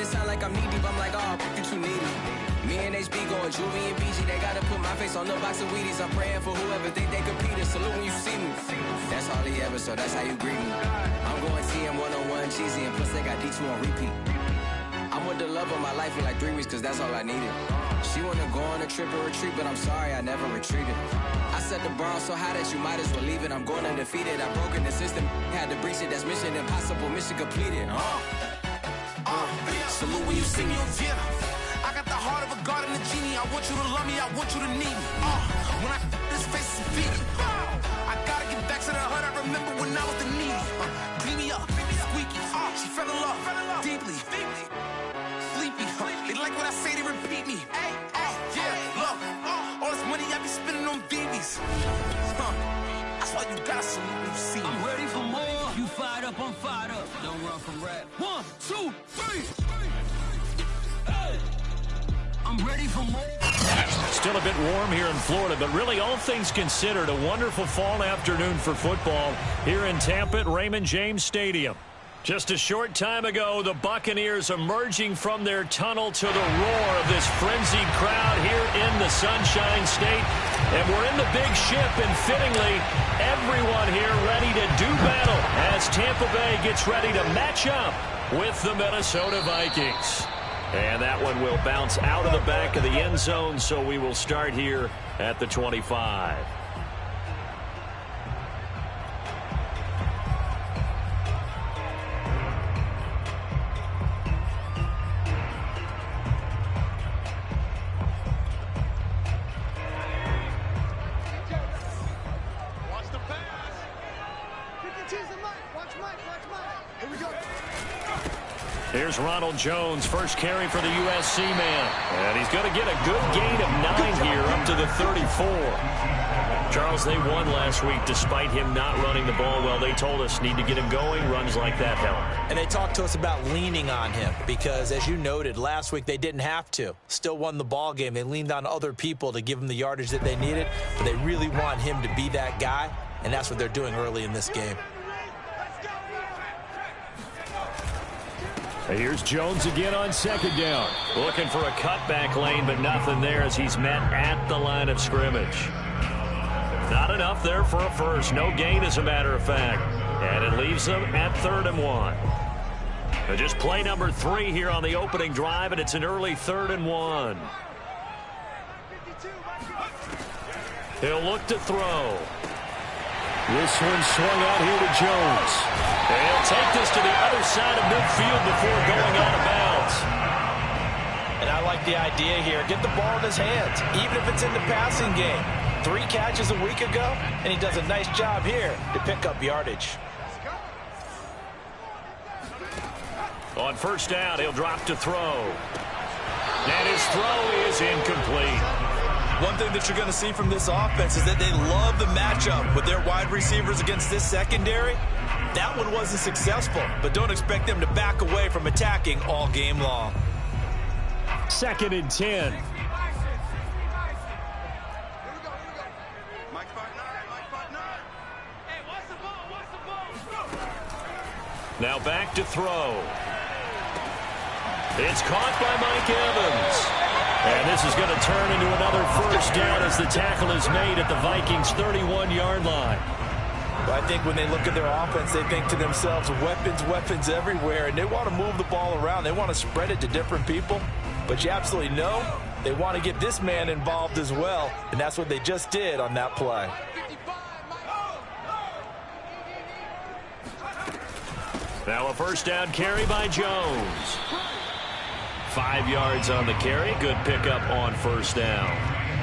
it sound like I'm knee deep. I'm like, oh, you too needy. Me and HB going Juvie and BG. They gotta put my face on the box of Wheaties. I'm praying for whoever think they competed. Salute when you see me. That's all he ever, so that's how you greet me. I'm going TM 101 cheesy, and plus they got D2 on repeat. I'm with the love of my life for like 3 weeks, cause that's all I needed. She wanna go on a trip or retreat, but I'm sorry, I never retreated. I set the bar so high that you might as well leave it. I'm going undefeated, I've broken the system. Had to breach it, that's mission impossible, mission completed. Salute when you see me. I got the heart of a god and a genie. I want you to love me, I want you to need me. When I this face is beating. I gotta get back to the hood, I remember when I was the needy. Clean me up, squeaky. She fell in love, deeply. Sleepy, they like what I say, they repeat me. Yeah, look, all this money I be spending on BBs. That's why you gotta salute when you see me. I'm ready for more. You fired up, I'm fired up. Don't run from rap. 1, 2, 3. Hey. I'm ready for more. Still a bit warm here in Florida, but really all things considered, a wonderful fall afternoon for football here in Tampa at Raymond James Stadium. Just a short time ago, the Buccaneers emerging from their tunnel to the roar of this frenzied crowd here in the Sunshine State. And we're in the big ship, and fittingly, everyone here ready to do battle as Tampa Bay gets ready to match up with the Minnesota Vikings. And that one will bounce out of the back of the end zone, so we will start here at the 25. Here's Ronald Jones, first carry for the USC man. And he's going to get a good gain of 9 here up to the 34. Charles, they won last week despite him not running the ball well. They told us need to get him going. Runs like that help. And they talked to us about leaning on him because, as you noted, last week they didn't have to. Still won the ball game. They leaned on other people to give them the yardage that they needed. But they really want him to be that guy, and that's what they're doing early in this game. Here's Jones again on second down. Looking for a cutback lane, but nothing there as he's met at the line of scrimmage. Not enough there for a first. No gain, as a matter of fact. And it leaves them at 3rd and 1. Just play number 3 here on the opening drive, and it's an early 3rd and 1. He'll look to throw. This one swung out here to Jones. He'll take this to the other side of midfield before going out of bounds. And I like the idea here. Get the ball in his hands, even if it's in the passing game. 3 catches a week ago, and he does a nice job here to pick up yardage. On first down, he'll drop to throw. And his throw is incomplete. One thing that you're going to see from this offense is that they love the matchup with their wide receivers against this secondary. That one wasn't successful, but don't expect them to back away from attacking all game long. 2nd and 10. Now back to throw. It's caught by Mike Evans. And this is going to turn into another first down as the tackle is made at the Vikings' 31-yard line. Well, I think when they look at their offense, they think to themselves, weapons everywhere, and they want to move the ball around. They want to spread it to different people. But you absolutely know they want to get this man involved as well, and that's what they just did on that play. Now a first down carry by Jones. 5 yards on the carry. Good pickup on first down.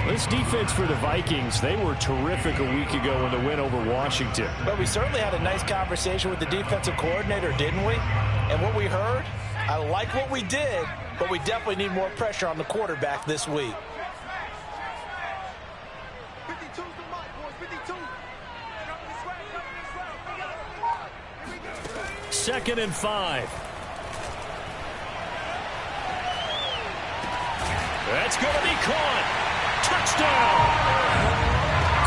This defense for the Vikings, they were terrific a week ago in the win over Washington. But we certainly had a nice conversation with the defensive coordinator, didn't we? And what we heard, I like what we did, but we definitely need more pressure on the quarterback this week. 52 boys, 52. 2nd and 5. That's going to be caught. Touchdown.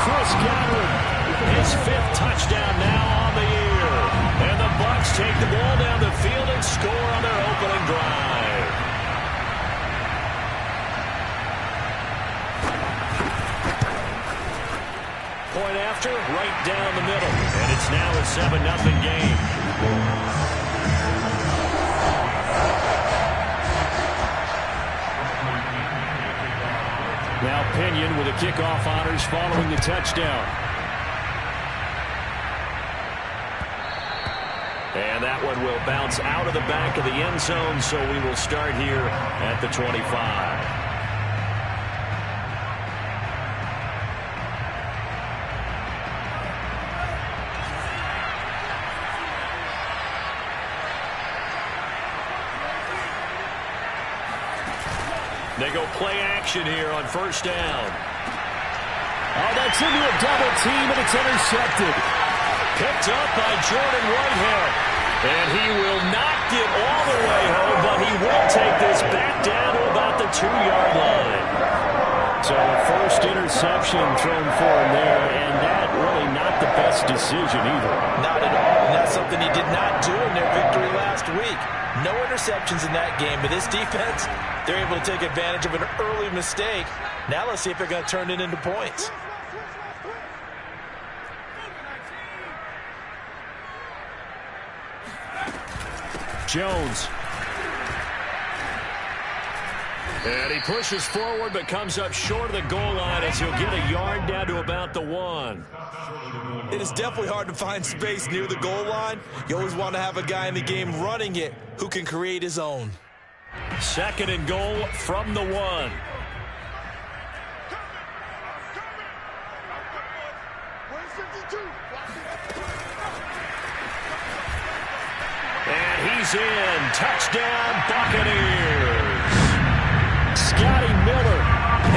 Chris Godwin, his 5th touchdown now on the year. And the Bucs take the ball down the field and score on their opening drive. Buster right down the middle. And it's now a 7-0 game. Now Pinion with the kickoff honors following the touchdown. And that one will bounce out of the back of the end zone, so we will start here at the 25. They go play action here on first down. Oh, that's into a double team, and it's intercepted. Picked up by Jordan Whitehead. And he will not get all the way home, but he will take this back down to about the 2-yard line. So first interception thrown for him there, and that really not the best decision either. Not at all, and that's something he did not do in their victory last week. No interceptions in that game, but this defense, they're able to take advantage of an early mistake. Now let's see if they're going to turn it into points. Jones. And he pushes forward but comes up short of the goal line as he'll get a yard down to about the 1. It is definitely hard to find space near the goal line. You always want to have a guy in the game running it who can create his own. 2nd and goal from the 1. And he's in. Touchdown, Buccaneers. Scotty Miller,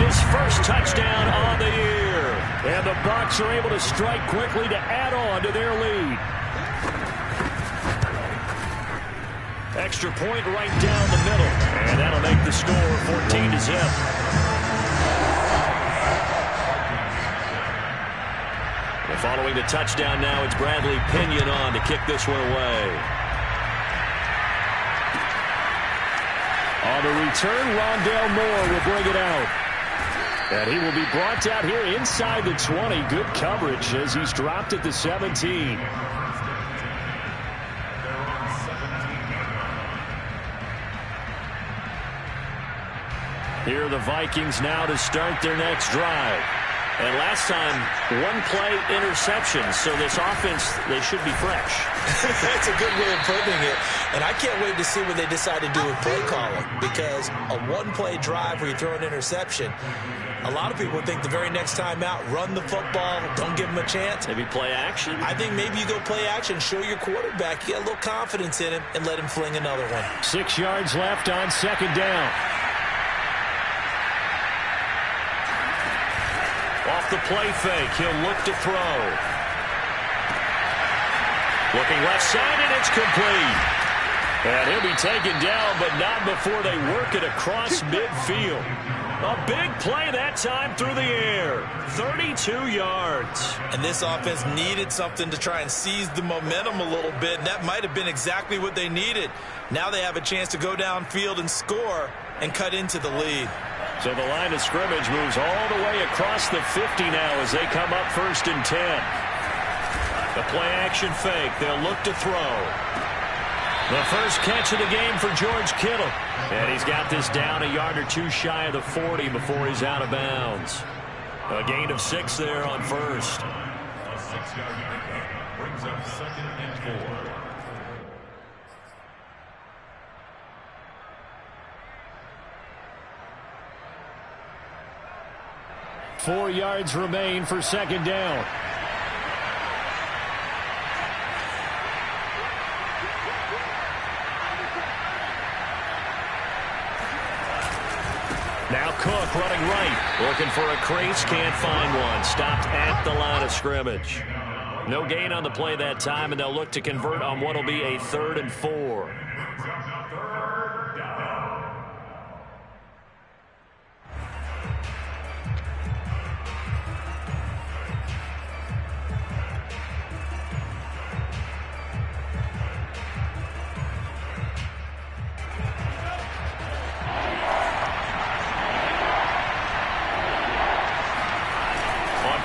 his first touchdown on the year. And the Bucs are able to strike quickly to add on to their lead. Extra point right down the middle. And that'll make the score 14-0. And following the touchdown now, it's Bradley Pinion on to kick this one away. On the return, Rondale Moore will bring it out. And he will be brought out here inside the 20. Good coverage as he's dropped at the 17. Here are the Vikings now to start their next drive. And last time, 1-play interception. So this offense, they should be fresh. That's a good way of putting it. And I can't wait to see what they decide to do with play calling. Because a 1-play drive where you throw an interception, a lot of people think the very next time out, run the football, don't give them a chance. Maybe play action. I think maybe you go play action, show your quarterback, you get a little confidence in him, and let him fling another one. 6 yards left on 2nd down. Off the play fake, he'll look to throw. Looking left side, and it's complete. And he'll be taken down, but not before they work it across midfield. A big play that time through the air. 32 yards. And this offense needed something to try and seize the momentum a little bit, and that might have been exactly what they needed. Now they have a chance to go downfield and score and cut into the lead. So the line of scrimmage moves all the way across the 50 now as they come up 1st and 10. The play-action fake. They'll look to throw. The first catch of the game for George Kittle. And he's got this down a yard or 2 shy of the 40 before he's out of bounds. A gain of 6 there on first. A 6-yard pickup brings up 2nd and 4. Four yards remain for 2nd down. Now Cook running right. Looking for a crease. Can't find one. Stopped at the line of scrimmage. No gain on the play that time, and they'll look to convert on what will be a 3rd and 4.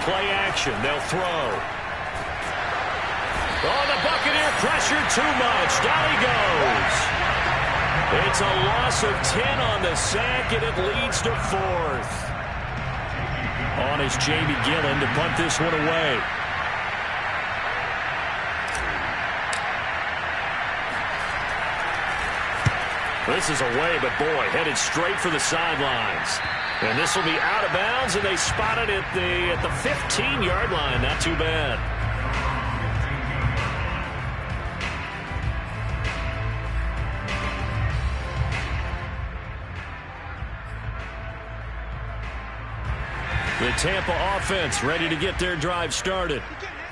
Play action. They'll throw. Oh, the Buccaneer pressure too much. Down he goes. It's a loss of 10 on the sack, and it leads to 4th. On is Jamie Gillen to punt this one away. This is away, but boy, headed straight for the sidelines. And this will be out of bounds, and they spot it at the 15-yard line. Not too bad. The Tampa offense ready to get their drive started.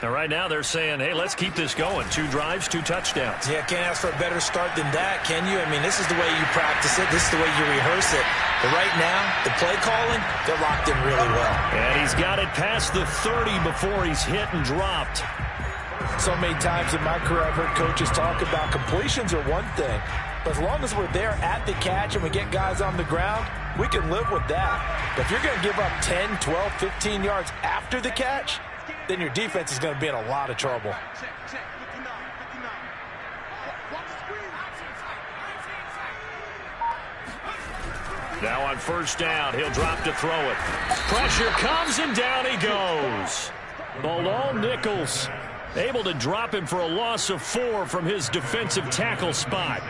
Now, right now they're saying, hey, let's keep this going. 2 drives, 2 touchdowns. Yeah, can't ask for a better start than that, can you? I mean, this is the way you practice it. This is the way you rehearse it. But right now, the play calling, they're locked in really well. And he's got it past the 30 before he's hit and dropped. So many times in my career, I've heard coaches talk about completions are one thing. But as long as we're there at the catch and we get guys on the ground, we can live with that. But if you're going to give up 10, 12, 15 yards after the catch, then your defense is going to be in a lot of trouble. Now on first down, he'll drop to throw it. Pressure comes, and down he goes. Bilal Nichols able to drop him for a loss of 4 from his defensive tackle spot.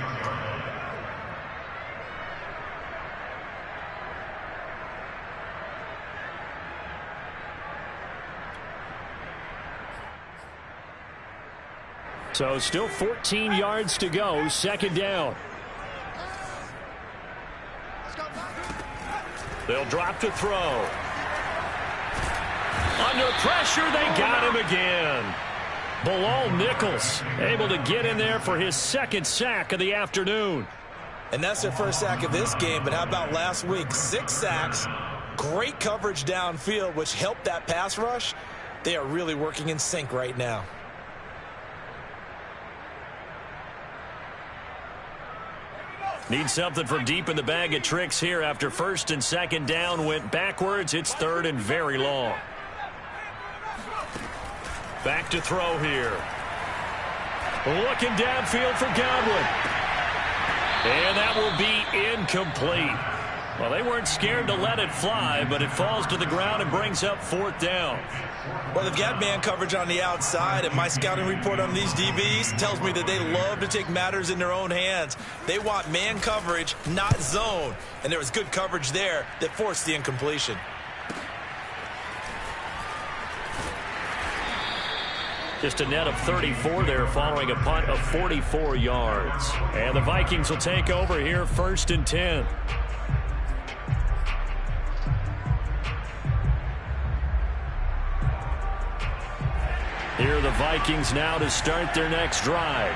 So still 14 yards to go, second down. They'll drop to throw. Under pressure, they got him again. Bilal Nichols able to get in there for his 2nd sack of the afternoon. And that's their 1st sack of this game, but how about last week? 6 sacks, great coverage downfield, which helped that pass rush. They are really working in sync right now. Need something from deep in the bag of tricks here after 1st and 2nd down went backwards. It's 3rd and very long. Back to throw here. Looking downfield for Godwin. And that will be incomplete. Well, they weren't scared to let it fly, but it falls to the ground and brings up 4th down. Well, they've got man coverage on the outside, and my scouting report on these DBs tells me that they love to take matters in their own hands. They want man coverage, not zone. And there was good coverage there that forced the incompletion. Just a net of 34 there following a punt of 44 yards. And the Vikings will take over here 1st and 10. Here are the Vikings now to start their next drive.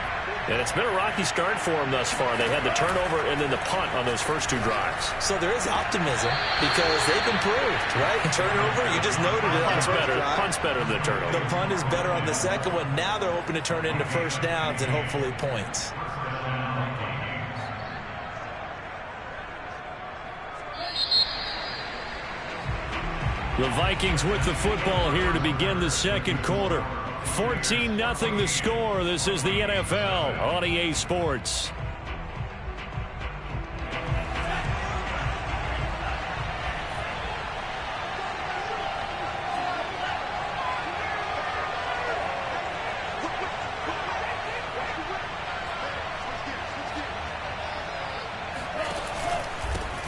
And it's been a rocky start for them thus far. They had the turnover and then the punt on those first 2 drives. So there is optimism because they've improved, right? Turnover, you just noted it. Punt's better than the turnover. The punt is better on the second one. Now they're hoping to turn into 1st downs and hopefully points. The Vikings with the football here to begin the 2nd quarter. 14-0 the score. This is the NFL on EA Sports.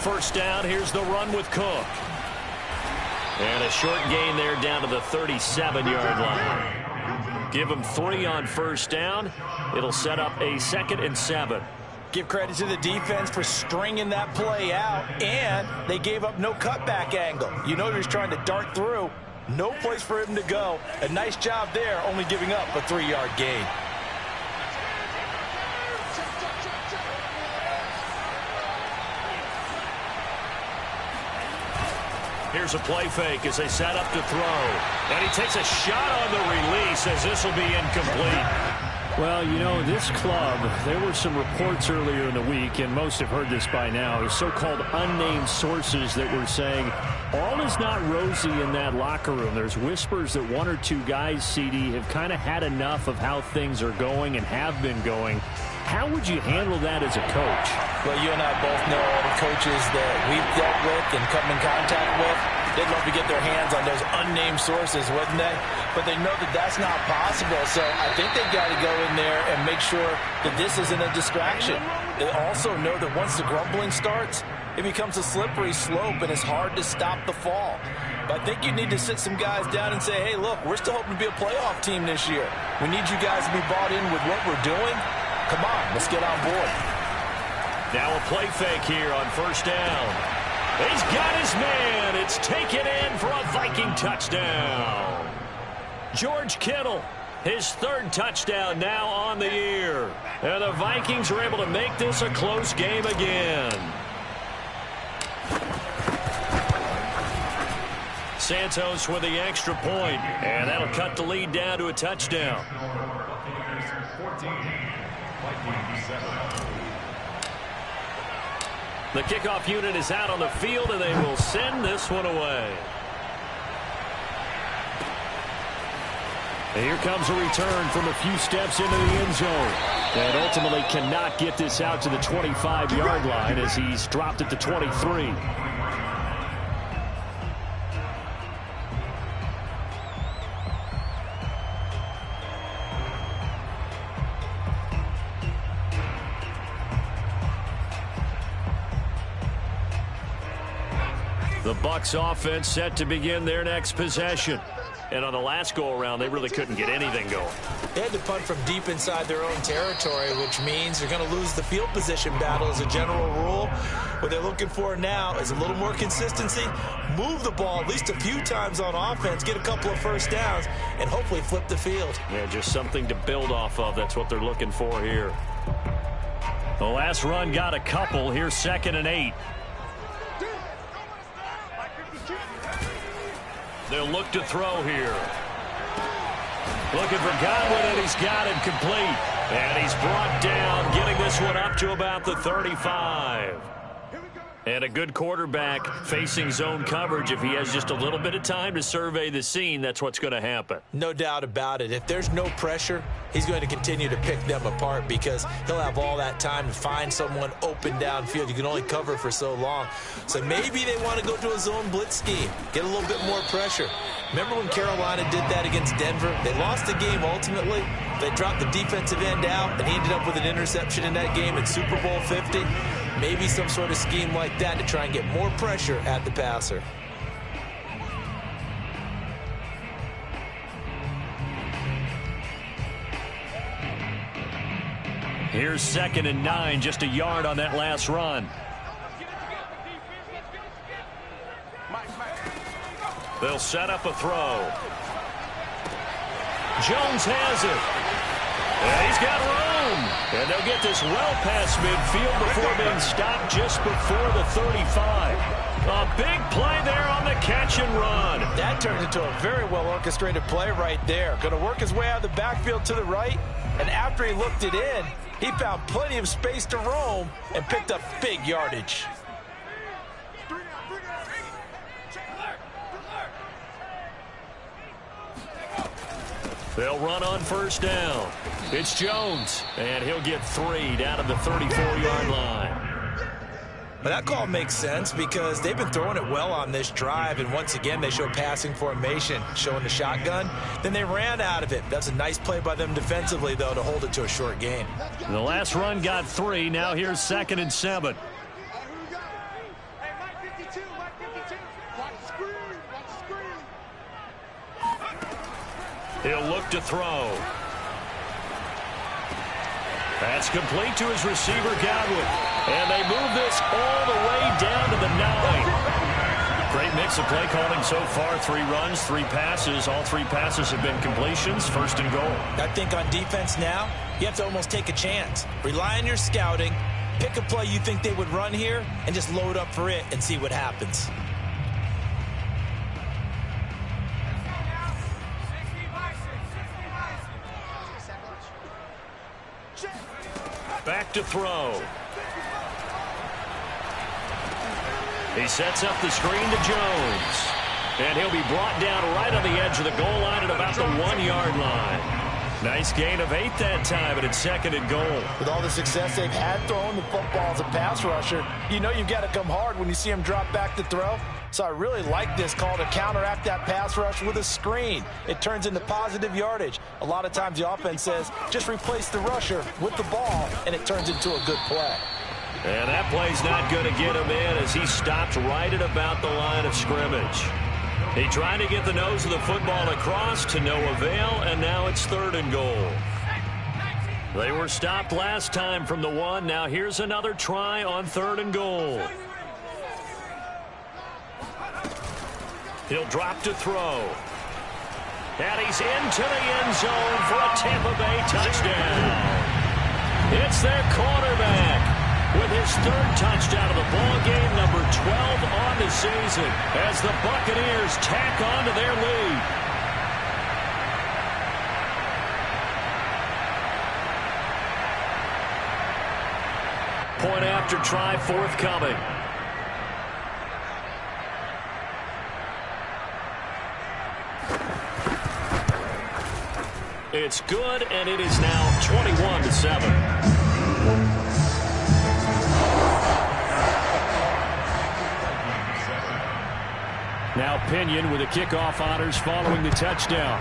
First down, here's the run with Cook. And a short gain there down to the 37-yard line. Give them 3 on first down. It'll set up a 2nd and 7. Give credit to the defense for stringing that play out, and they gave up no cutback angle. You know he was trying to dart through. No place for him to go. A nice job there, only giving up a 3-yard gain. Here's a play fake as they set up to throw. And he takes a shot on the release as this will be incomplete. Well, you know, this club, there were some reports earlier in the week, and most have heard this by now, so-called unnamed sources that were saying all is not rosy in that locker room. There's whispers that one or two guys, CD, have kind of had enough of how things are going and have been going. How would you handle that as a coach? Well, you and I both know all the coaches that we've dealt with and come in contact with. They'd love to get their hands on those unnamed sources, wouldn't they? But they know that that's not possible, so I think they've got to go in there and make sure that this isn't a distraction. They also know that once the grumbling starts, it becomes a slippery slope, and it's hard to stop the fall. But I think you need to sit some guys down and say, hey, look, we're still hoping to be a playoff team this year. We need you guys to be bought in with what we're doing. Come on, let's get on board. Now a play fake here on first down. He's got his man. It's taken in for a Viking touchdown. George Kittle, his third touchdown now on the year. And the Vikings are able to make this a close game again. Santos with the extra point, and that'll cut the lead down to a touchdown. The kickoff unit is out on the field, and they will send this one away. And here comes a return from a few steps into the end zone. And ultimately cannot get this out to the 25-yard line as he's dropped at the 23. The Bucs offense set to begin their next possession. And on the last go-around, they really couldn't get anything going. They had to punt from deep inside their own territory, which means they're going to lose the field position battle as a general rule. What they're looking for now is a little more consistency, move the ball at least a few times on offense, get a couple of first downs, and hopefully flip the field. Yeah, just something to build off of. That's what they're looking for here. The last run got a couple. Here's 2nd and 8. They'll look to throw here. Looking for Godwin, and he's got him complete. And he's brought down, getting this one up to about the 35. And a good quarterback facing zone coverage. If he has just a little bit of time to survey the scene, that's what's going to happen. No doubt about it. If there's no pressure, he's going to continue to pick them apart because he'll have all that time to find someone open downfield. You can only cover for so long. So maybe they want to go to a zone blitz scheme, get a little bit more pressure. Remember when Carolina did that against Denver? They lost the game ultimately. They dropped the defensive end out, and he ended up with an interception in that game in Super Bowl 50. Maybe some sort of scheme like that to try and get more pressure at the passer. Here's 2nd and 9, just a yard on that last run. They'll set up a throw. Jones has it. And he's got room. And they'll get this well past midfield before being stopped just before the 35. A big play there on the catch and run. That turned into a very well orchestrated play right there. Going to work his way out of the backfield to the right. And after he looked it in, he found plenty of space to roam and picked up big yardage. They'll run on first down. It's Jones, and he'll get 3 down to the 34-yard line. But that call makes sense because they've been throwing it well on this drive, and once again they show passing formation, showing the shotgun. Then they ran out of it. That's a nice play by them defensively, though, to hold it to a short gain. The last run got 3. Now here's 2nd and 7. He'll look to throw. That's complete to his receiver, Godwin. And they move this all the way down to the 9. Great mix of play calling so far. 3 runs, 3 passes. All 3 passes have been completions. 1st and goal. I think on defense now, you have to almost take a chance. Rely on your scouting. Pick a play you think they would run here and just load up for it and see what happens. to throw. He sets up the screen to Jones. And he'll be brought down right on the edge of the goal line at about the 1-yard line. Nice gain of 8 that time, and it's 2nd and goal. With all the success they've had throwing the football as a pass rusher, you know you've got to come hard when you see him drop back to throw. So I really like this call to counteract that pass rush with a screen. It turns into positive yardage. A lot of times the offense says, just replace the rusher with the ball, and it turns into a good play. And that play's not going to get him in as he stops right at about the line of scrimmage. He tried to get the nose of the football across to no avail, and now it's 3rd and goal. They were stopped last time from the 1. Now here's another try on 3rd and goal. He'll drop to throw. And he's into the end zone for a Tampa Bay touchdown. It's their quarterback with his 3rd touchdown of the ball game, number 12 on the season, as the Buccaneers tack on to their lead. Point after try forthcoming. It's good, and it is now 21-7. Now Pinion with the kickoff honors following the touchdown.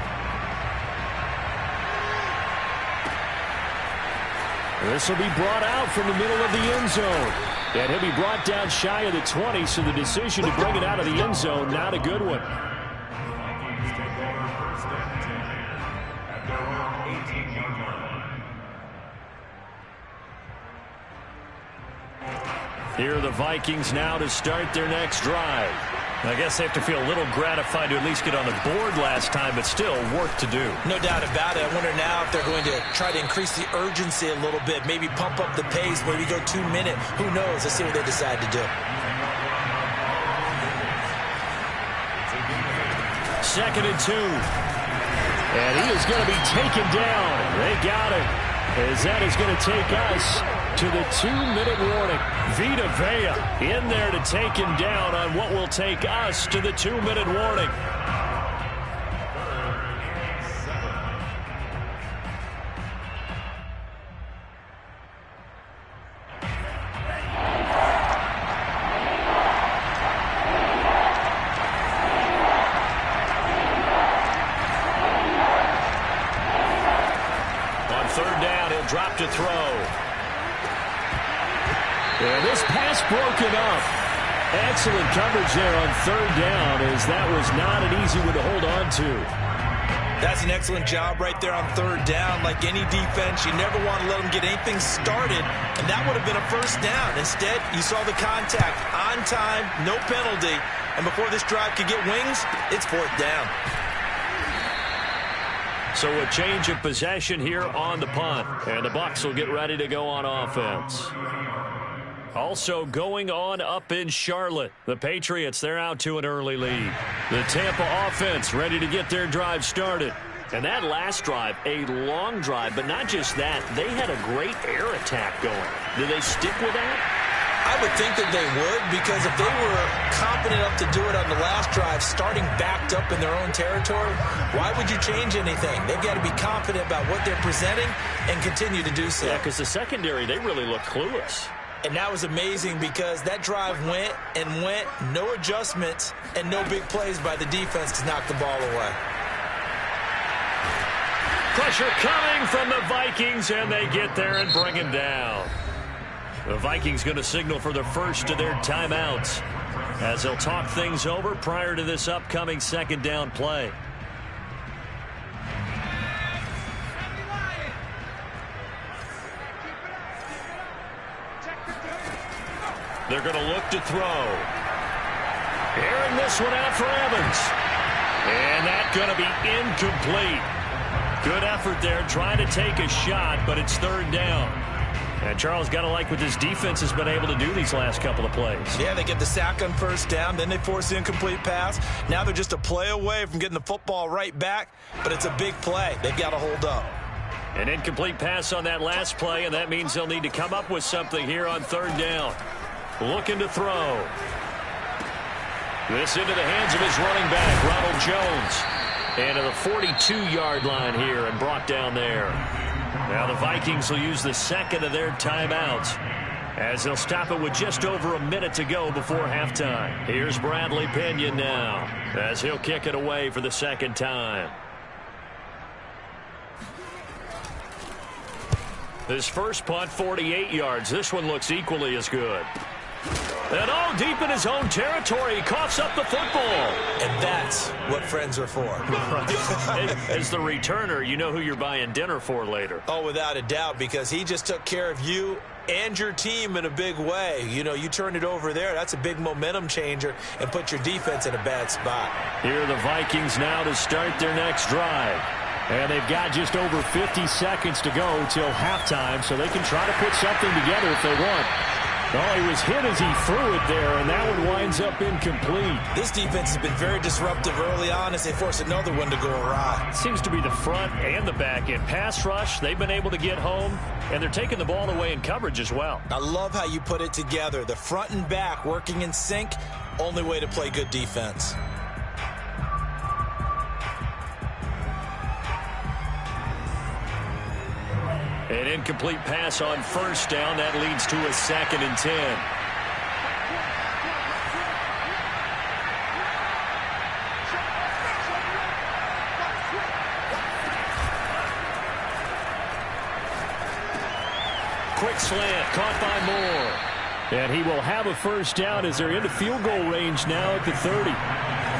This will be brought out from the middle of the end zone. And he'll be brought down shy of the 20, so the decision to bring it out of the end zone, not a good one. Vikings take over 1st and 10 at their own 18-yard line. Here are the Vikings now to start their next drive. I guess they have to feel a little gratified to at least get on the board last time, but still work to do. No doubt about it. I wonder now if they're going to try to increase the urgency a little bit, maybe pump up the pace, maybe go 2-minute. Who knows? Let's see what they decide to do. 2nd and 2. And he is going to be taken down. They got him. As that is going to take us to the 2-minute warning. Vita Vea in there to take him down on what will take us to the 2-minute warning. On 3rd down, he'll drop to throw. And this pass broken up. Excellent coverage there on 3rd down, as that was not an easy one to hold on to. That's an excellent job right there on 3rd down. Like any defense, you never want to let them get anything started, and that would have been a 1st down. Instead, you saw the contact on time, no penalty, and before this drive could get wings, it's 4th down. So a change of possession here on the punt, and the Bucs will get ready to go on offense. Also going on up in Charlotte, the Patriots, they're out to an early lead. The Tampa offense ready to get their drive started. And that last drive, a long drive, but not just that. They had a great air attack going. Do they stick with that? I would think that they would, because if they were confident enough to do it on the last drive, starting backed up in their own territory, why would you change anything? They've got to be confident about what they're presenting and continue to do so. Yeah, because the secondary, they really look clueless. And that was amazing because that drive went and went, no adjustments, and no big plays by the defense to knock the ball away. Pressure coming from the Vikings, and they get there and bring him down. The Vikings going to signal for the first of their timeouts as they'll talk things over prior to this upcoming 2nd down play. They're going to look to throw. Airing this one out for Evans. And that's going to be incomplete. Good effort there trying to take a shot, but it's 3rd down. And Charles got to like what this defense has been able to do these last couple of plays. Yeah, they get the sack on 1st down, then they force the incomplete pass. Now they're just a play away from getting the football right back, but it's a big play. They've got to hold up. An incomplete pass on that last play, and that means they'll need to come up with something here on third down. Looking to throw. This into the hands of his running back, Ronald Jones. And to the 42-yard line here and brought down there. Now the Vikings will use the second of their timeouts as they'll stop it with just over a minute to go before halftime. Here's Bradley Pinion now as he'll kick it away for the second time. His first punt, 48 yards. This one looks equally as good. And all deep in his own territory, he coughs up the football. And that's what friends are for. As the returner, you know who you're buying dinner for later. Oh, without a doubt, because he just took care of you and your team in a big way. You know, you turn it over there, that's a big momentum changer and put your defense in a bad spot. Here are the Vikings now to start their next drive. And they've got just over 50 seconds to go till halftime, so they can try to put something together if they want. Oh, he was hit as he threw it there, and that one winds up incomplete. This defense has been very disruptive early on as they force another one to go awry. It seems to be the front and the back end. Pass rush, they've been able to get home, and they're taking the ball away in coverage as well. I love how you put it together. The front and back working in sync, only way to play good defense. An incomplete pass on first down. That leads to a 2nd and 10. Quick slant, caught by Moore. And he will have a first down as they're into field goal range now at the 30.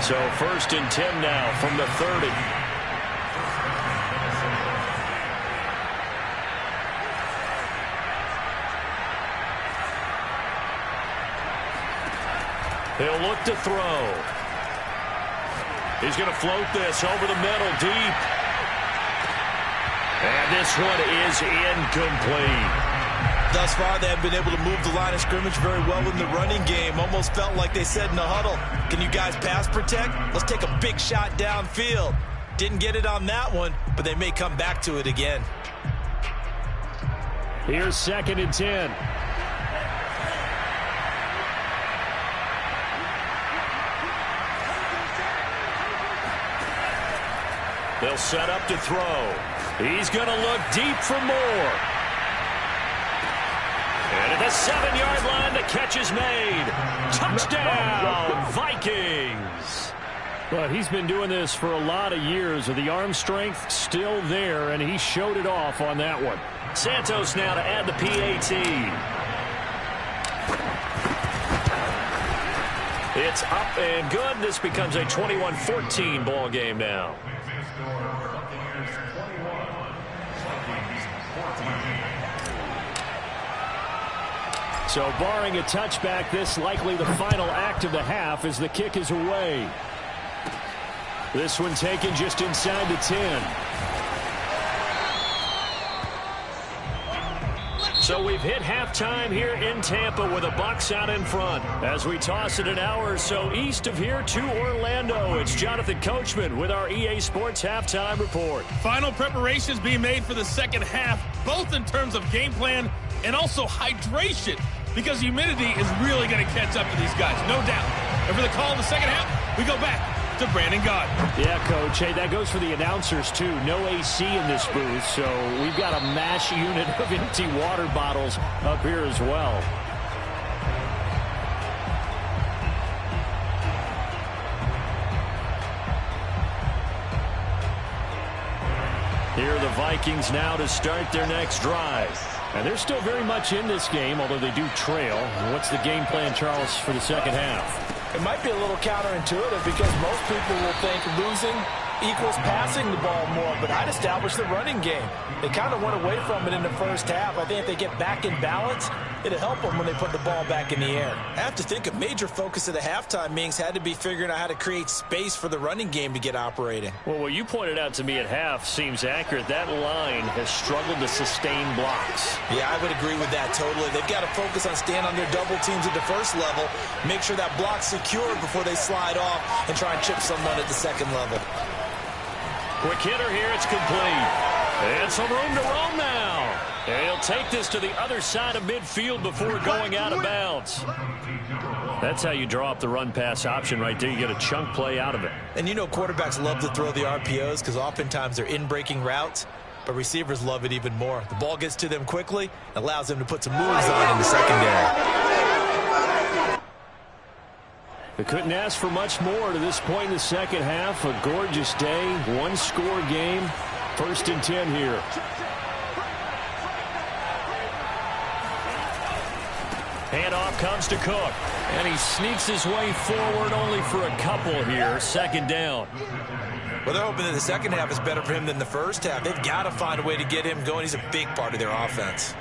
So 1st and 10 now from the 30. He'll look to throw. He's going to float this over the middle deep. And this one is incomplete. Thus far, they have been able to move the line of scrimmage very well in the running game. Almost felt like they said in the huddle, can you guys pass protect? Let's take a big shot downfield. Didn't get it on that one, but they may come back to it again. Here's 2nd and 10. They'll set up to throw. He's going to look deep for more. And at the 7-yard line, the catch is made. Touchdown, Vikings. But he's been doing this for a lot of years. The arm strength still there, and he showed it off on that one. Santos now to add the PAT. It's up and good. This becomes a 21-14 ball game now. So barring a touchback, this likely the final act of the half as the kick is away. This one taken just inside the 10. So we've hit halftime here in Tampa with the Bucs out in front. As we toss it an hour or so east of here to Orlando, it's Jonathan Coachman with our EA Sports Halftime Report. Final preparations being made for the second half, both in terms of game plan and also hydration, because humidity is really going to catch up to these guys, no doubt. And for the call in the second half, we go back to Brandon Gaudin. Yeah, Coach. Hey, that goes for the announcers, too. No AC in this booth, so we've got a mash unit of empty water bottles up here as well. Here are the Vikings now to start their next drive. And they're still very much in this game, although they do trail. What's the game plan, Charles, for the second half? It might be a little counterintuitive because most people will think losing equals passing the ball more, but I'd establish the running game. They kind of went away from it in the first half. I think if they get back in balance, it'll help them when they put the ball back in the air. I have to think a major focus of the halftime meetings had to be figuring out how to create space for the running game to get operating. Well, what you pointed out to me at half seems accurate. That line has struggled to sustain blocks. Yeah, I would agree with that totally. They've got to focus on staying on their double teams at the first level, make sure that block's secure before they slide off and try and chip someone at the second level. Quick hitter here, it's complete. And some room to roam now. And he'll take this to the other side of midfield before going out of bounds. That's how you draw up the run-pass option right there. You get a chunk play out of it. And you know quarterbacks love to throw the RPOs because oftentimes they're in-breaking routes, but receivers love it even more. The ball gets to them quickly, allows them to put some moves on in the secondary. They couldn't ask for much more to this point in the second half. A gorgeous day, one-score game. 1st and 10 here. Handoff comes to Cook. And he sneaks his way forward only for a couple here. 2nd down. Well, they're hoping that the second half is better for him than the first half. They've got to find a way to get him going. He's a big part of their offense.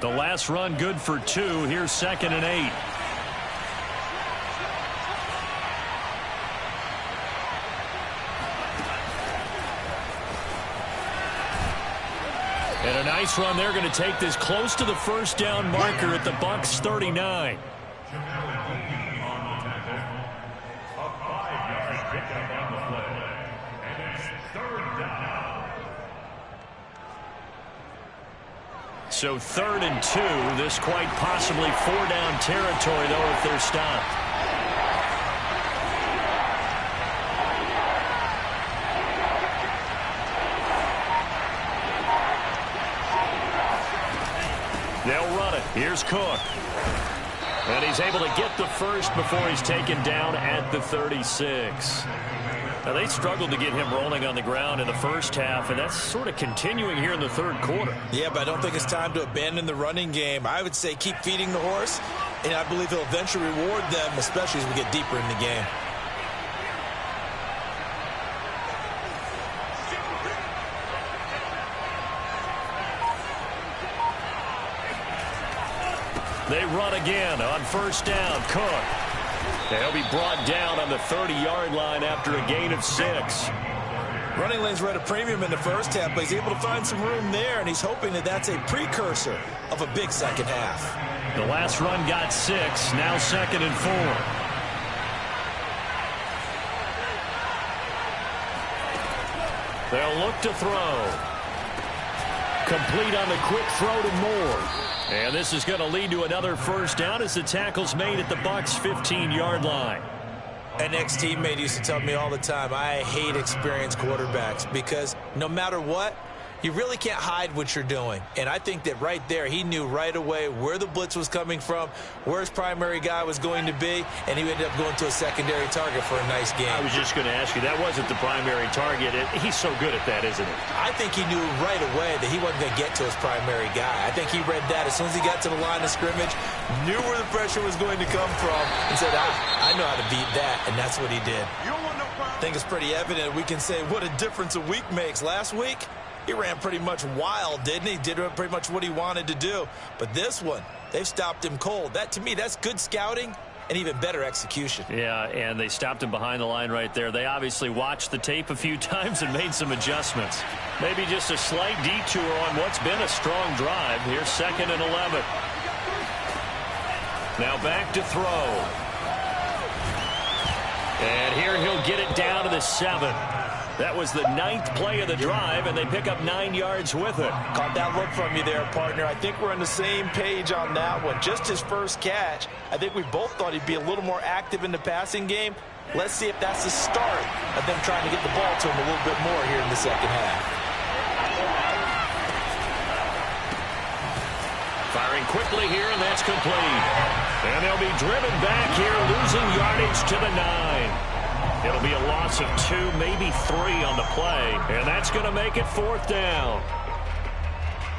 The last run good for 2. Here's 2nd and 8. And a nice run. They're going to take this close to the first down marker at the Bucs 39. So 3rd and 2. This quite possibly 4-down territory, though, if they're stopped. They'll run it. Here's Cook. And he's able to get the first before he's taken down at the 36. Now, they struggled to get him rolling on the ground in the first half, and that's sort of continuing here in the 3rd quarter. Yeah, but I don't think it's time to abandon the running game. I would say keep feeding the horse, and I believe he'll eventually reward them, especially as we get deeper in the game. They run again on 1st down. Cook. They'll be brought down on the 30-yard line after a gain of 6. Running lanes were at a premium in the first half, but he's able to find some room there, and he's hoping that that's a precursor of a big second half. The last run got 6. Now 2nd and 4. They'll look to throw. Complete on the quick throw to Moore. And this is going to lead to another first down as the tackle's made at the Bucs' 15-yard line. An ex-teammate used to tell me all the time, I hate experienced quarterbacks because no matter what, you really can't hide what you're doing. And I think that right there, he knew right away where the blitz was coming from, where his primary guy was going to be, and he ended up going to a secondary target for a nice game. I was just going to ask you, that wasn't the primary target. He's so good at that, isn't he? I think he knew right away that he wasn't going to get to his primary guy. I think he read that as soon as he got to the line of scrimmage, knew where the pressure was going to come from, and said, I know how to beat that, and that's what he did. I think it's pretty evident we can say what a difference a week makes. Last week, he ran pretty much wild, didn't he? Did pretty much what he wanted to do. But this one, they've stopped him cold. That, to me, that's good scouting and even better execution. Yeah, and they stopped him behind the line right there. They obviously watched the tape a few times and made some adjustments. Maybe just a slight detour on what's been a strong drive. Here's 2nd and 11. Now back to throw. And here he'll get it down to the 7. That was the 9th play of the drive, and they pick up 9 yards with it. Caught that look from you there, partner. I think we're on the same page on that one. Just his first catch. I think we both thought he'd be a little more active in the passing game. Let's see if that's the start of them trying to get the ball to him a little bit more here in the second half. Firing quickly here, and that's complete. And they'll be driven back here, losing yardage to the 9. It'll be a loss of 2, maybe 3 on the play, and that's going to make it 4th down.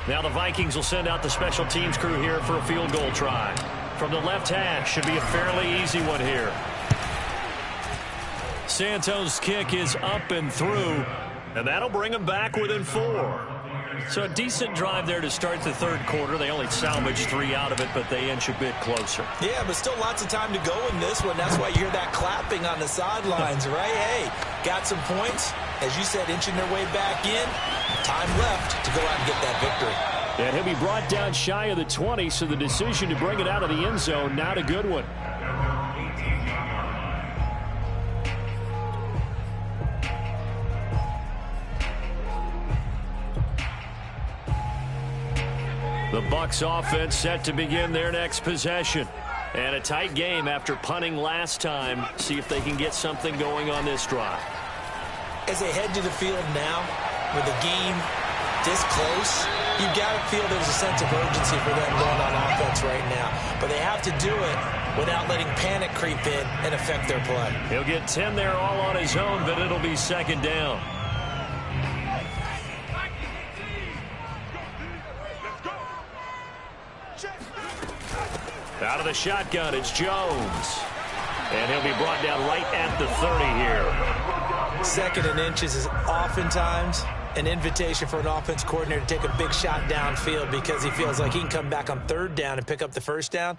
Now the Vikings will send out the special teams crew here for a field goal try. From the left hash, should be a fairly easy one here. Santos' kick is up and through, and that'll bring them back within 4. So a decent drive there to start the 3rd quarter. They only salvaged 3 out of it, but they inch a bit closer. Yeah, but still lots of time to go in this one. That's why you hear that clapping on the sidelines, right? Hey, got some points. As you said, inching their way back in. Time left to go out and get that victory. And he'll be brought down shy of the 20, so the decision to bring it out of the end zone, not a good one. The Bucs offense set to begin their next possession. And a tight game after punting last time. See if they can get something going on this drive. As they head to the field now, with the game this close, you've got to feel there's a sense of urgency for them going on offense right now. But they have to do it without letting panic creep in and affect their play. He'll get 10 there all on his own, but it'll be second down. Out of the shotgun, it's Jones. And he'll be brought down right at the 30 here. Second and inches is oftentimes an invitation for an offense coordinator to take a big shot downfield because he feels like he can come back on third down and pick up the first down.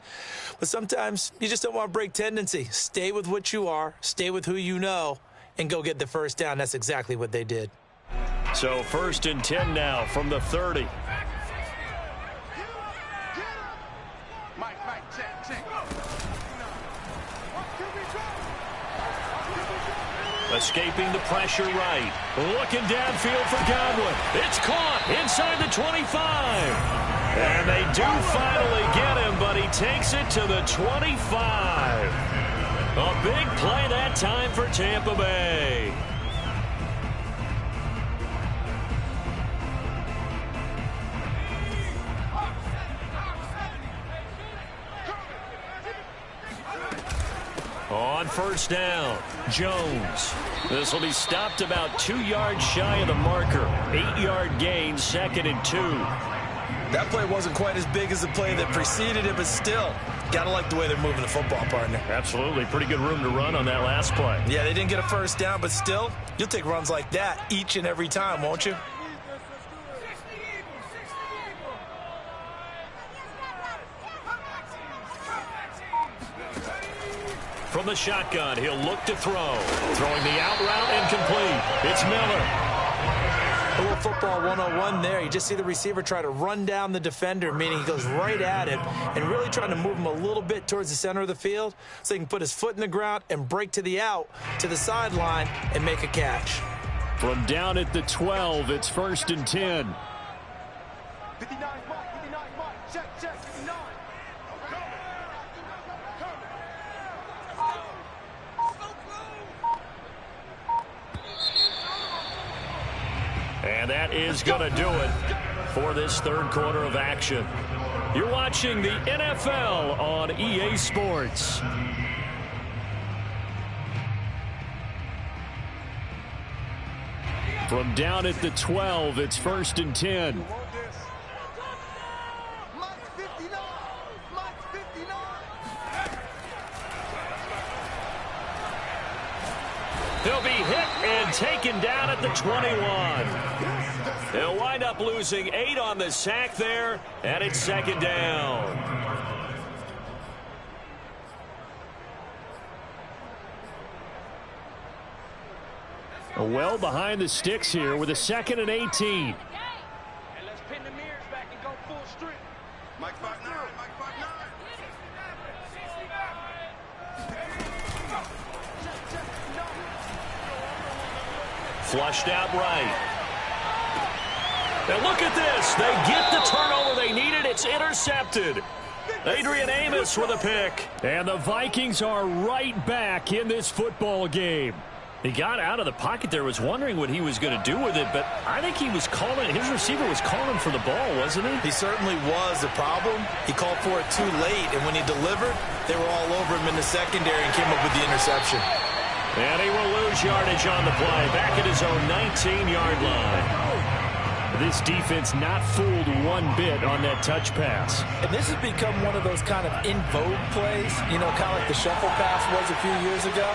But sometimes you just don't want to break tendency. Stay with what you are, stay with who you know, and go get the first down. That's exactly what they did. So 1st and 10 now from the 30. Escaping the pressure right. Looking downfield for Godwin. It's caught inside the 25. And they do finally get him, but he takes it to the 25. A big play that time for Tampa Bay. On first down, Jones. This will be stopped about 2 yards shy of the marker. 8-yard gain, 2nd and 2. That play wasn't quite as big as the play that preceded it, but still, got to like the way they're moving the football, partner. Absolutely. Pretty good room to run on that last play. Yeah, they didn't get a first down, but still, you'll take runs like that each and every time, won't you? From the shotgun, he'll look to throw. Throwing the out route incomplete. It's Miller. A little football 101 there. You just see the receiver try to run down the defender, meaning he goes right at him and really trying to move him a little bit towards the center of the field so he can put his foot in the ground and break to the out, to the sideline, and make a catch. From down at the 12, it's 1st and 10. 59 Mike, check, 59. And that is going to do it for this third quarter of action. You're watching the NFL on EA Sports. From down at the 12, it's 1st and 10. He'll be hit and taken down at the 21. He'll wind up losing 8 on the sack there, and it's second down. Well behind the sticks here with a 2nd and 18. And let's pin the mirrors back and go full strength. Mike 5'9", Mike 5'9". Flushed out right. Now look at this. They get the turnover they needed. It's intercepted. Adrian Amos with a pick. And the Vikings are right back in this football game. He got out of the pocket there, was wondering what he was going to do with it, but I think he was calling, his receiver was calling for the ball, wasn't he? He certainly was. The problem, he called for it too late, and when he delivered, they were all over him in the secondary and came up with the interception. And he will lose yardage on the play, back at his own 19-yard line. This defense not fooled one bit on that touch pass. And this has become one of those kind of in vogue plays, you know, kind of like the shuffle pass was a few years ago.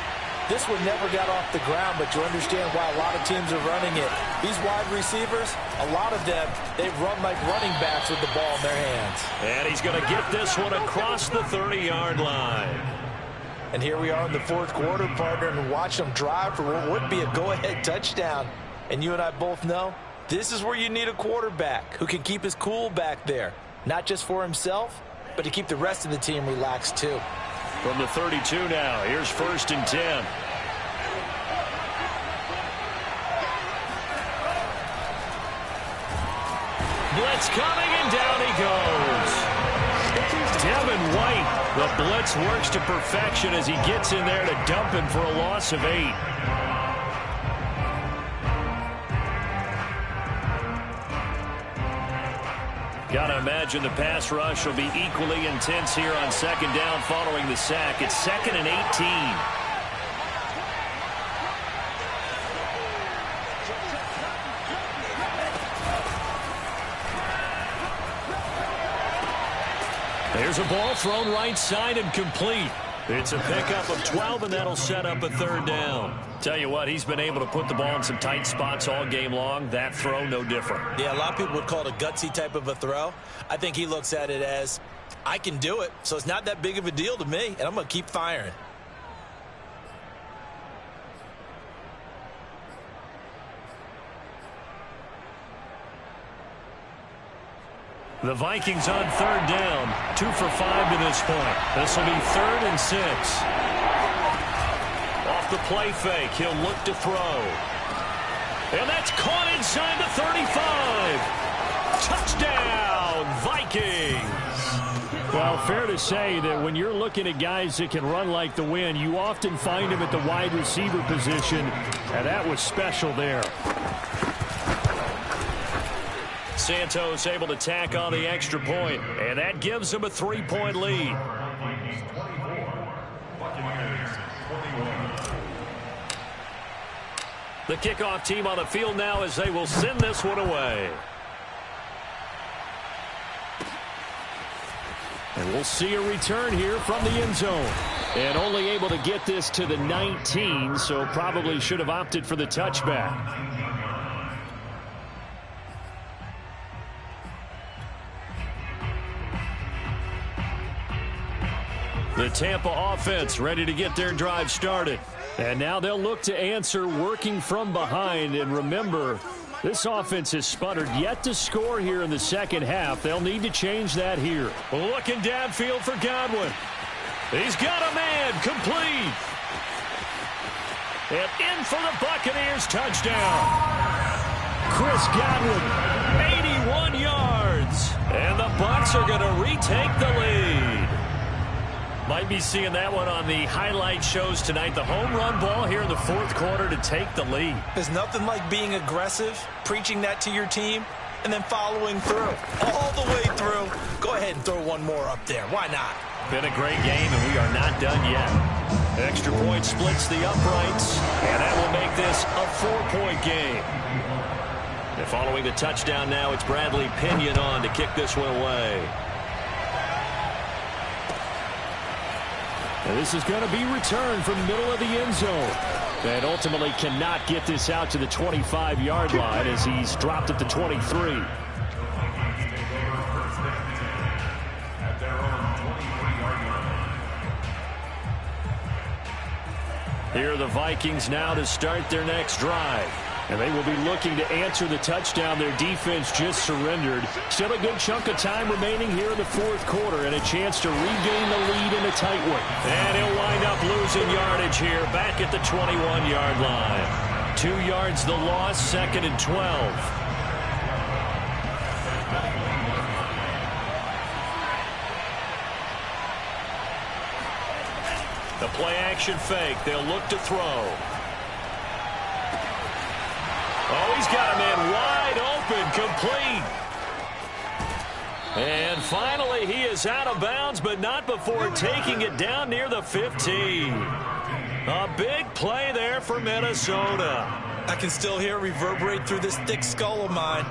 This one never got off the ground, but you understand why a lot of teams are running it. These wide receivers, a lot of them, they run like running backs with the ball in their hands. And he's going to get this one across the 30-yard line. And here we are in the fourth quarter, partner, and watch them drive for what would be a go-ahead touchdown. And you and I both know This is where you need a quarterback who can keep his cool back there. Not just for himself, but to keep the rest of the team relaxed too. From the 32 now, here's 1st and 10. Blitz coming, and down he goes. Devin White, the blitz works to perfection as he gets in there to dump him for a loss of 8. Gotta imagine the pass rush will be equally intense here on 2nd down following the sack. It's 2nd and 18. There's a ball thrown right side and complete. It's a pickup of 12, and that'll set up a 3rd down. Tell you what, he's been able to put the ball in some tight spots all game long. That throw, no different. Yeah, a lot of people would call it a gutsy type of a throw. I think he looks at it as, I can do it, so it's not that big of a deal to me, and I'm going to keep firing. The Vikings on 3rd down, 2 for 5 to this point. This will be 3rd and 6. Off the play fake, he'll look to throw. And that's caught inside the 35. Touchdown, Vikings. Well, fair to say that when you're looking at guys that can run like the wind, you often find them at the wide receiver position, and that was special there. Santos able to tack on the extra point, and that gives him a 3-point lead. The kickoff team on the field now as they will send this one away. And we'll see a return here from the end zone. And only able to get this to the 19, so probably should have opted for the touchback. The Tampa offense ready to get their drive started. And now they'll look to answer working from behind. And remember, this offense has sputtered yet to score here in the 2nd half. They'll need to change that here. Looking downfield for Godwin. He's got a man, complete. And in for the Buccaneers, touchdown. Chris Godwin, 81 yards. And the Bucs are going to retake the lead. Might be seeing that one on the highlight shows tonight. The home run ball here in the 4th quarter to take the lead. There's nothing like being aggressive, preaching that to your team, and then following through. All the way through. Go ahead and throw one more up there. Why not? Been a great game, and we are not done yet. Extra point splits the uprights, and that will make this a 4-point game. And following the touchdown now, it's Bradley Pinion on to kick this one away. And this is going to be returned from the middle of the end zone. And ultimately cannot get this out to the 25-yard line as he's dropped at the 23. Here are the Vikings now to start their next drive. And they will be looking to answer the touchdown their defense just surrendered. Still a good chunk of time remaining here in the 4th quarter and a chance to regain the lead in a tight one. And he'll wind up losing yardage here back at the 21-yard line. 2 yards the loss, 2nd and 12. The play action fake. They'll look to throw. Oh, he's got a man wide open, complete. And finally, he is out of bounds, but not before taking it down near the 15. A big play there for Minnesota. I can still hear it reverberate through this thick skull of mine.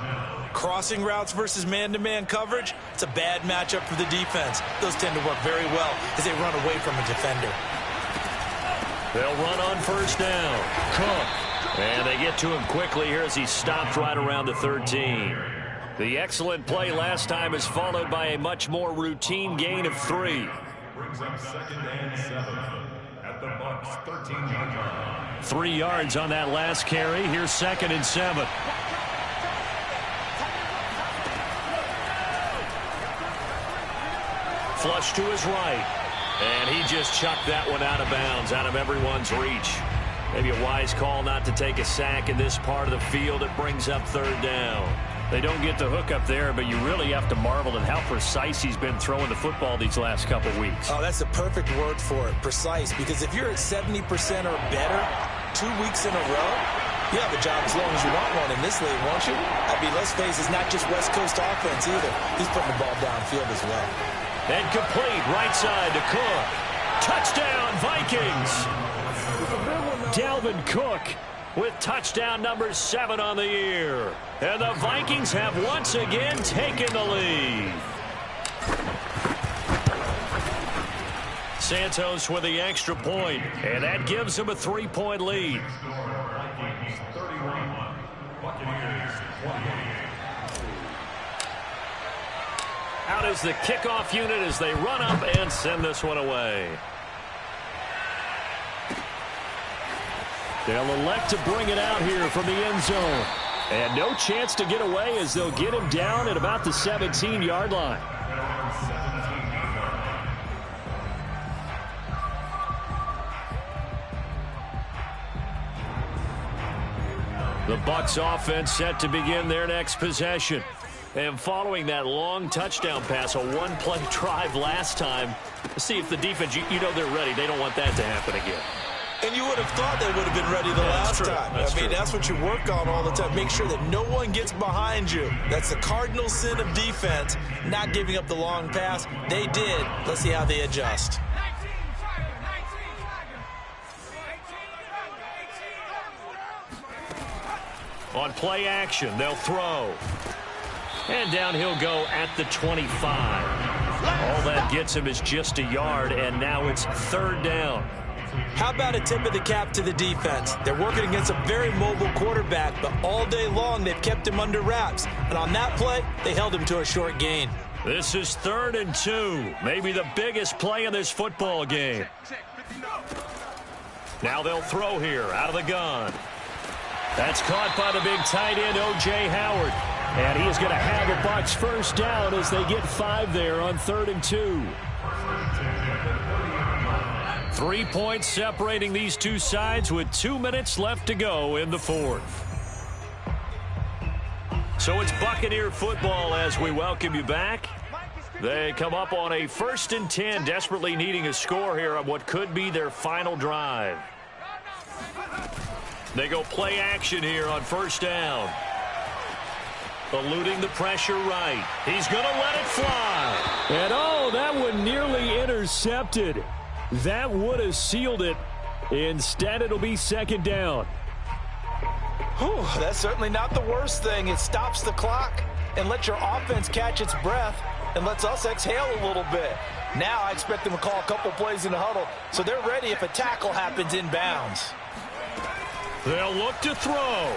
Crossing routes versus man-to-man coverage, it's a bad matchup for the defense. Those tend to work very well as they run away from a defender. They'll run on 1st down. Cook. And they get to him quickly here as he stopped right around the 13. The excellent play last time is followed by a much more routine gain of 3. Brings up 2nd and 7 at the Bucs 13-yard line. 3 yards on that last carry. Here's 2nd and 7. Flush to his right. And he just chucked that one out of bounds, out of everyone's reach. Maybe a wise call not to take a sack in this part of the field. It brings up third down. They don't get the hook up there, but you really have to marvel at how precise he's been throwing the football these last couple weeks. Oh, that's the perfect word for it, precise. Because if you're at 70% or better 2 weeks in a row, you have a job as long as you want one in this league, won't you? I mean, let's face it, it's not just West Coast offense either. He's putting the ball downfield as well. And complete right side to Cook. Touchdown, Vikings! Dalvin Cook with touchdown number 7 on the year. And the Vikings have once again taken the lead. Santos with the extra point, and that gives him a 3-point lead. Vikings 31, Buccaneers 28. Out is the kickoff unit as they run up and send this one away. They'll elect to bring it out here from the end zone. And no chance to get away as they'll get him down at about the 17-yard line. The Bucs offense set to begin their next possession. And following that long touchdown pass, a one-play drive last time, see if the defense, you know they're ready. They don't want that to happen again. And you would have thought they would have been ready the last time. I mean, that's what you work on all the time. Make sure that no one gets behind you. That's the cardinal sin of defense, not giving up the long pass. They did. Let's see how they adjust. On play action, they'll throw. And down he'll go at the 25. All that gets him is just a yard, and now it's third down. How about a tip of the cap to the defense? They're working against a very mobile quarterback, but all day long they've kept him under wraps. And on that play, they held him to a short gain. This is 3rd and 2, maybe the biggest play in this football game. Now they'll throw here out of the gun. That's caught by the big tight end, O.J. Howard. And he is going to have a Bucs first down as they get 5 there on 3rd and 2. 3 points separating these two sides with 2 minutes left to go in the 4th. So it's Buccaneer football as we welcome you back. They come up on a 1st and 10, desperately needing a score here on what could be their final drive. They go play action here on 1st down. Eluding the pressure right. He's going to let it fly. And oh, that one nearly intercepted. That would have sealed it. Instead, it'll be 2nd down. Whew, that's certainly not the worst thing. It stops the clock and lets your offense catch its breath and lets us exhale a little bit. Now I expect them to call a couple plays in the huddle so they're ready if a tackle happens inbounds. They'll look to throw.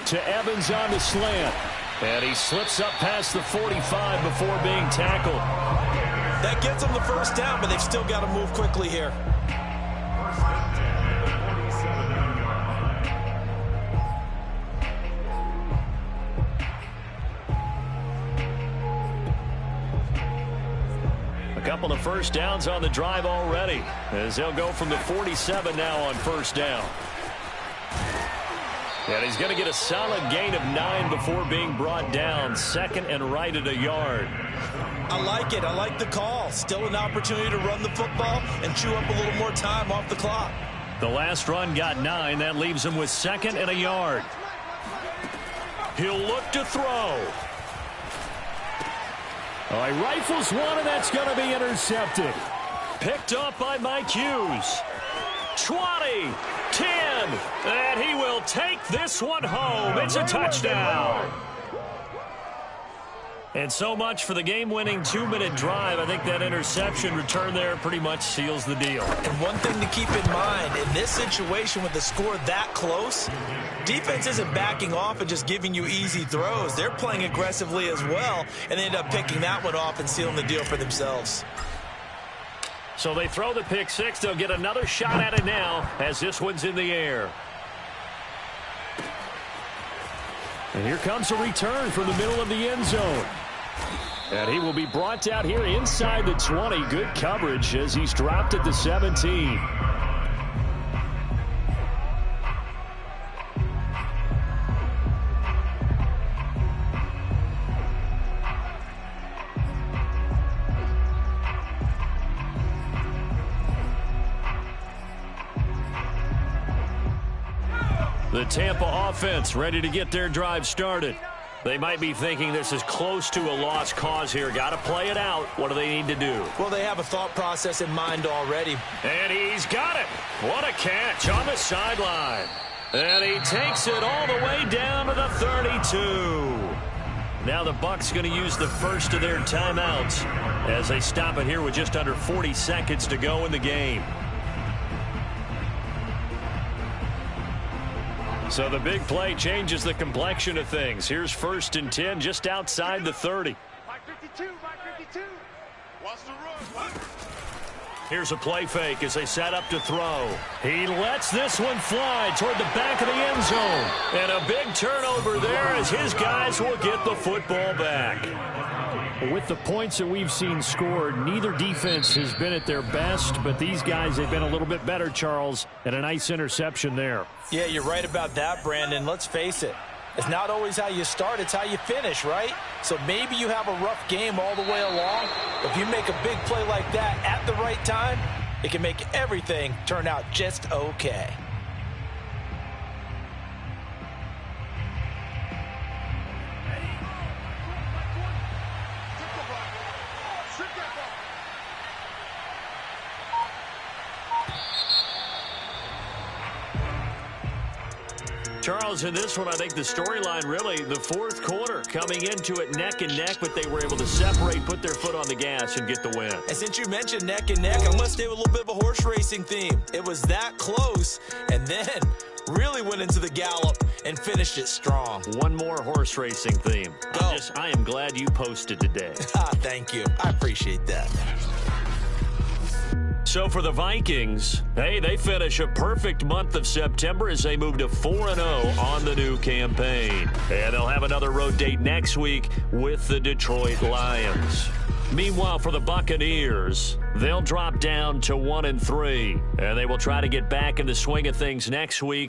To Evans on the slant. And he slips up past the 45 before being tackled. That gets them the first down, but they've still got to move quickly here. A couple of first downs on the drive already, as they'll go from the 47 now on 1st down. And he's going to get a solid gain of 9 before being brought down. 2nd and right at a yard. I like it. I like the call. Still an opportunity to run the football and chew up a little more time off the clock. The last run got 9. That leaves him with 2nd and a yard. He'll look to throw. All right, rifles one, and that's going to be intercepted. Picked up by Mike Hughes. 20, 10, and he will take this one home. It's a touchdown. And so much for the game-winning 2-minute drive. I think that interception return there pretty much seals the deal. And one thing to keep in mind, in this situation with the score that close, defense isn't backing off and just giving you easy throws. They're playing aggressively as well, and they end up picking that one off and sealing the deal for themselves. So they throw the pick six. They'll get another shot at it now as this one's in the air. And here comes a return from the middle of the end zone. And he will be brought down here inside the 20. Good coverage as he's dropped at the 17. The Tampa offense ready to get their drive started. They might be thinking this is close to a lost cause here. Got to play it out. What do they need to do? Well, they have a thought process in mind already. And he's got it. What a catch on the sideline. And he takes it all the way down to the 32. Now the Bucs going to use the first of their timeouts as they stop it here with just under 40 seconds to go in the game. So the big play changes the complexion of things. Here's 1st and 10 just outside the 30. Mike 52, Mike 52. Wants to run. Here's a play fake as they set up to throw. He lets this one fly toward the back of the end zone. And a big turnover there as his guys will get the football back. With the points that we've seen scored, neither defense has been at their best, but these guys have been a little bit better, Charles, and a nice interception there. Yeah, you're right about that, Brandon. Let's face it. It's not always how you start, it's how you finish, right? So maybe you have a rough game all the way along. If you make a big play like that at the right time, it can make everything turn out just okay. Charles, in this one, I think the storyline really, the fourth quarter, coming into it neck and neck, but they were able to separate, put their foot on the gas, and get the win. And since you mentioned neck and neck, I'm going to stay with a little bit of a horse racing theme. It was that close, and then really went into the gallop and finished it strong. One more horse racing theme. I am glad you posted today. Thank you. I appreciate that. So for the Vikings, hey, they finish a perfect month of September as they move to 4-0 on the new campaign. And they'll have another road date next week with the Detroit Lions. Meanwhile, for the Buccaneers, they'll drop down to 1-3, and they will try to get back in the swing of things next week.